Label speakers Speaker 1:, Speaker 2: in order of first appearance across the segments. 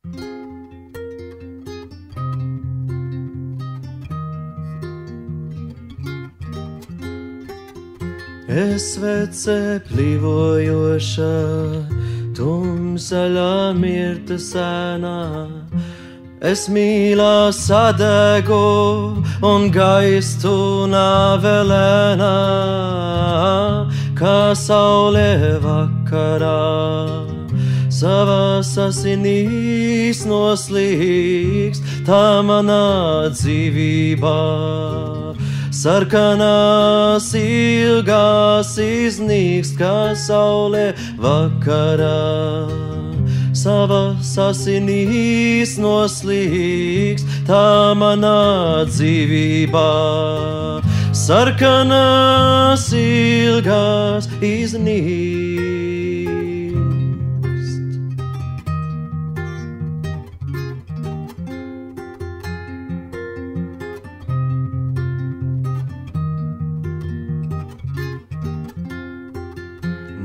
Speaker 1: Es vece plivojoša, tumsaļā mirta sēnā. Es mīlā sadegu un gaistu navelēnā, kā saule vakarā. Savās asinīs noslīkst, tā manā dzīvībā. Sarkanās ilgās iznīkst, kā saule vakarā. Savās asinīs noslīkst, tā manā dzīvībā. Sarkanās ilgās iznīkst.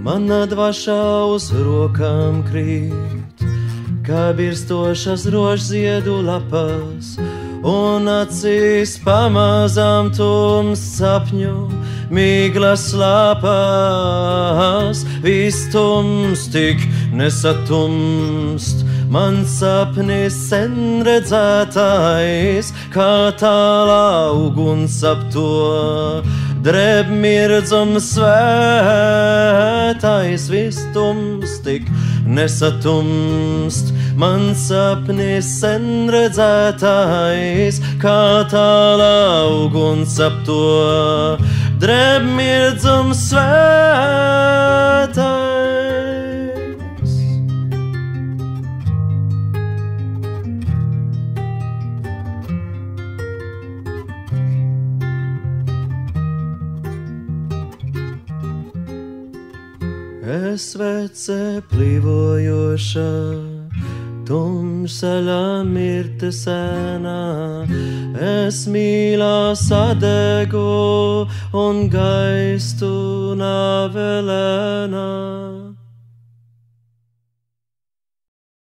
Speaker 1: Mana dvaša uz rokām krīt, kā birstošas rožziedu lapas, un acīs pamazām tums sapņu miglas lapas. Viss tums tik nesatumst, man sapnis sen redzētais, kā tālā uguns ap to. Dreb mirdzums svētais, viss tums tik nesatumst, man sapnis sen redzētais, kā tālā uguns ap to. Dreb mirdzums svētais. Es vece plivojoša, tumsaļā mirta sēnā. Es mīlā sadegu un gaistu navelēnā.